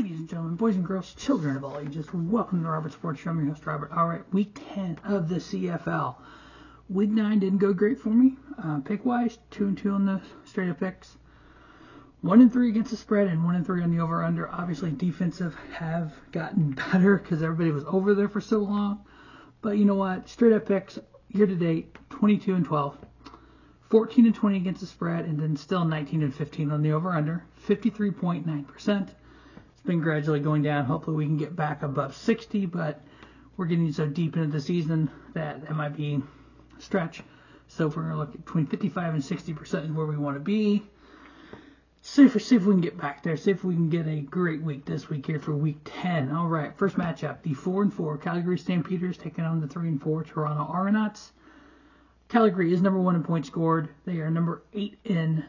Ladies and gentlemen, boys and girls, children of all ages, welcome to the Robert Sports Show. I'm your host, Robert. All right, week 10 of the CFL. Week 9 didn't go great for me. Pick-wise, 2-2 on the straight-up picks. 1-3 against the spread and 1-3 on the over-under. Obviously, defensive have gotten better because everybody was over there for so long. But you know what? Straight-up picks, year-to-date, 22-12. 14-20 against the spread, and then still 19-15 on the over-under. 53.9%. Been gradually going down. Hopefully we can get back above 60, but we're getting so deep into the season that might be a stretch. So if we're going to look at between 55 and 60% is where we want to be. See if we can get back there. See if we can get a great week this week here for week 10. All right, first matchup, the 4-4 Calgary Stampeders taking on the 3-4 Toronto Argonauts. Calgary is number 1 in points scored. They are number 8 in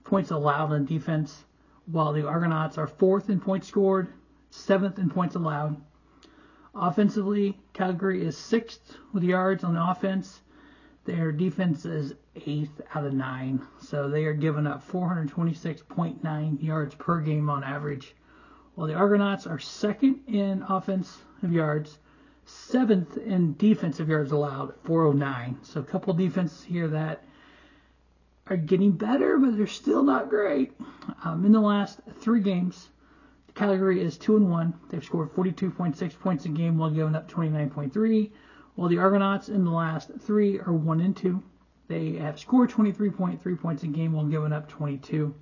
points allowed on defense, while the Argonauts are 4th in points scored, 7th in points allowed. Offensively, Calgary is 6th with yards on the offense. Their defense is 8th out of 9, so they are giving up 426.9 yards per game on average, while the Argonauts are 2nd in offensive yards, 7th in defensive yards allowed, 409. So a couple defenses here that are getting better, but they're still not great. In the last 3 games, Calgary is 2-1. They've scored 42.6 points a game while giving up 29.3, while the Argonauts in the last 3 are 1-2. They have scored 23.3 points a game while giving up 22.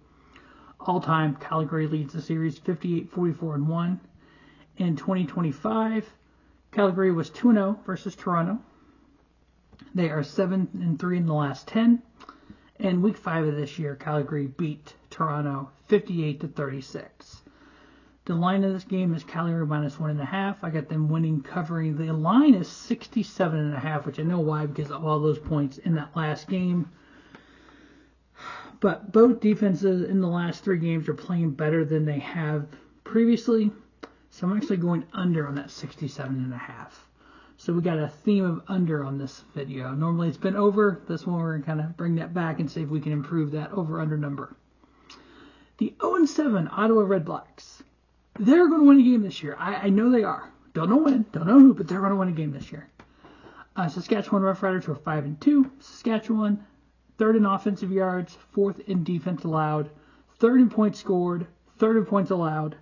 All-time, Calgary leads the series 58-44-1. In 2025, Calgary was 2-0 versus Toronto. They are 7-3 in the last 10. In week 5 of this year, Calgary beat Toronto 58-36. The line of this game is Calgary minus 1.5. I got them winning, covering. The line is 67.5, which I know why, because of all those points in that last game. But both defenses in the last 3 games are playing better than they have previously. So I'm actually going under on that 67.5. So we got a theme of under on this video. Normally it's been over. This one we're going to kind of bring that back and see if we can improve that over-under number. The 0-7 Ottawa Redblacks. They're going to win a game this year. I know they are. Don't know when, don't know who, but they're going to win a game this year. Saskatchewan Roughriders were 5-2. Saskatchewan, 3rd in offensive yards, 4th in defense allowed, 3rd in points scored, 3rd in points allowed.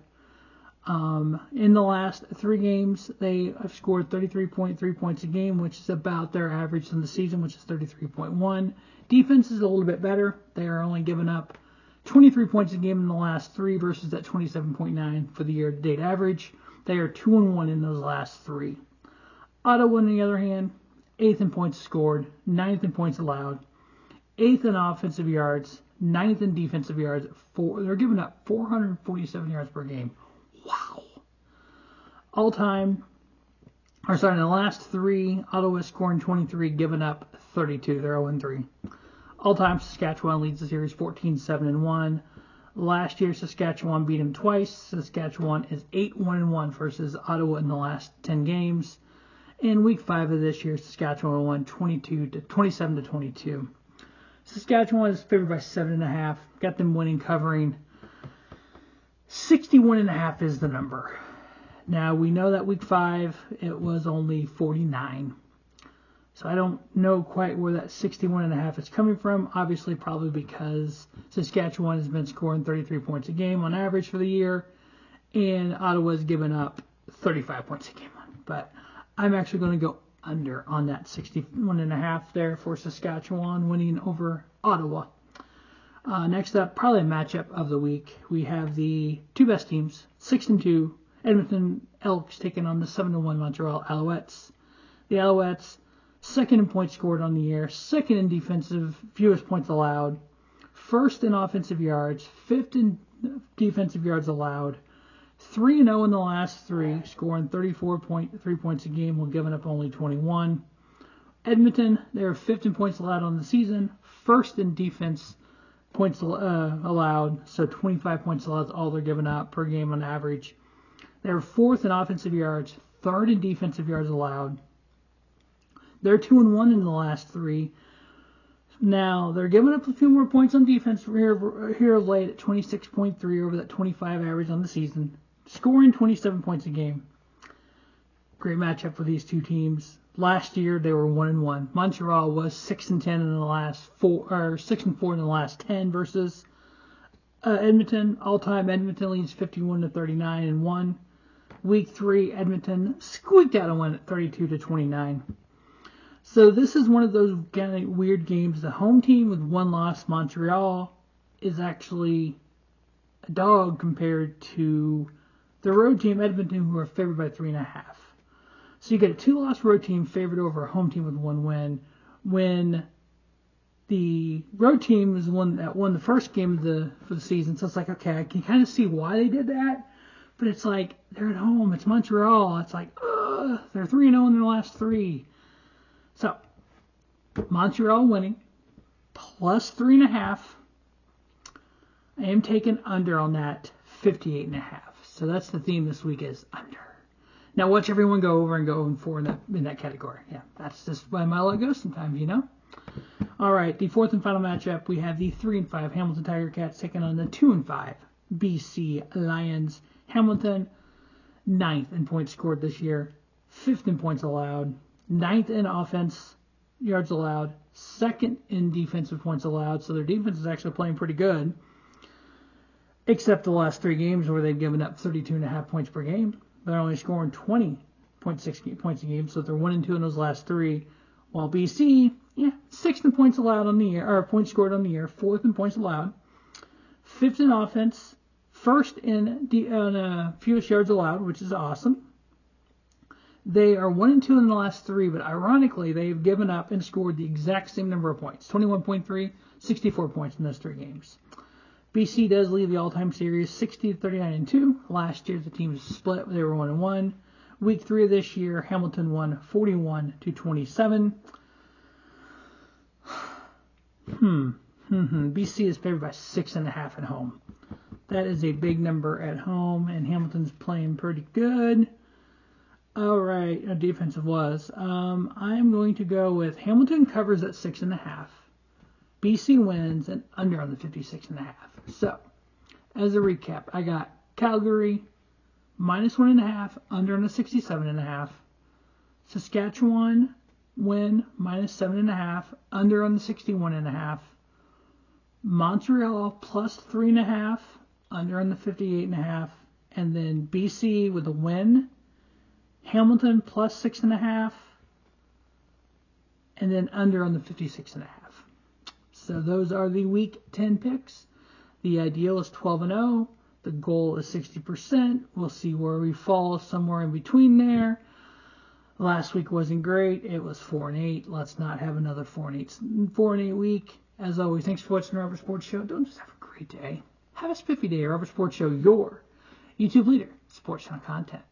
In the last 3 games, they have scored 33.3 points a game, which is about their average in the season, which is 33.1. Defense is a little bit better. They are only giving up 23 points a game in the last 3 versus that 27.9 for the year-to-date average. They are 2-1 in those last 3. Ottawa, on the other hand, 8th in points scored, 9th in points allowed, 8th in offensive yards, 9th in defensive yards. They're giving up 447 yards per game. Wow. In the last 3, Ottawa scoring 23, giving up 32. They're 0-3. All-time, Saskatchewan leads the series 14-7-1. Last year, Saskatchewan beat them twice. Saskatchewan is 8-1-1 versus Ottawa in the last 10 games. In week 5 of this year, Saskatchewan won 27-22. Saskatchewan is favored by 7.5. Got them winning, covering. 61.5 is the number. Now, we know that week 5, it was only 49. So I don't know quite where that 61.5 is coming from. Obviously, probably because Saskatchewan has been scoring 33 points a game on average for the year, and Ottawa's given up 35 points a game. But I'm actually going to go under on that 61.5 there for Saskatchewan winning over Ottawa. Next up, probably a matchup of the week. We have the 2 best teams, 6-2, Edmonton Elks taking on the 7-1 Montreal Alouettes. The Alouettes, 2nd in points scored on the year, 2nd in defensive, fewest points allowed, 1st in offensive yards, 5th in defensive yards allowed, 3-0 in the last 3, scoring 34.3 points a game while giving up only 21. Edmonton, they're 5th in points allowed on the season, 1st in defense points allowed, so 25 points allowed is all they're giving up per game on average. They're 4th in offensive yards, 3rd in defensive yards allowed. They're 2-1 in the last 3. Now, they're giving up a few more points on defense here late at 26.3 over that 25 average on the season. scoring 27 points a game. Great matchup for these two teams. Last year they were 1-1. Montreal was 6-10 in the last 4, or 6-4 in the last 10 versus Edmonton. All-time Edmonton leads 51-39 and 1. Week 3, Edmonton squeaked out a win at 32-29. So this is one of those kind of weird games. The home team with one loss, Montreal, is actually a dog compared to the road team, Edmonton, who are favored by 3.5. So you get a 2-loss road team favored over a home team with 1 win. When the road team is the one that won the first game for the season, so it's like, okay, I can kind of see why they did that. But it's like, they're at home. It's Montreal. It's like, they're 3-0 in their last 3. So, Montreal winning, plus 3.5. I am taking under on that, 58.5. So that's the theme this week is under. Now watch everyone go over and go 4 in that category. Yeah, that's just why my luck goes sometimes, you know. All right, the fourth and final matchup, we have the 3-5 Hamilton Tiger Cats taking on the 2-5 BC Lions. Hamilton, 9th in points scored this year, 5th in points allowed, 9th in offense yards allowed, 2nd in defensive points allowed. So their defense is actually playing pretty good, except the last 3 games where they've given up 32.5 points per game. They're only scoring 20.6 points a game, so they're 1-2 in those last 3. While BC, 6th in points allowed on the year, or points scored on the year, 4th in points allowed, 5th in offense, 1st in fewest yards allowed, which is awesome. They are 1-2 in the last 3, but ironically, they've given up and scored the exact same number of points, 21.3, 64 points in those 3 games. BC does lead the all-time series 60-39 and 2. Last year, the team was split. They were 1-1. Week 3 of this year, Hamilton won 41-27. BC is favored by 6.5 at home. That is a big number at home, and Hamilton's playing pretty good. All right, our defensive was. I'm going to go with Hamilton covers at 6.5. BC wins and under on the 56.5. So, as a recap, I got Calgary minus 1.5, under on the 67.5. Saskatchewan win minus 7.5, under on the 61.5. Montreal plus 3.5, under on the 58.5. And then BC with a win. Hamilton plus 6.5. And then under on the 56.5. So those are the week 10 picks. The ideal is 12-0. The goal is 60%. We'll see where we fall somewhere in between there. Last week wasn't great. It was 4-8. Let's not have another 4-8 week. As always, thanks for watching the Robert Sports Show. Don't just have a great day. Have a spiffy day. Robert Sports Show, your YouTube leader, sports channel content.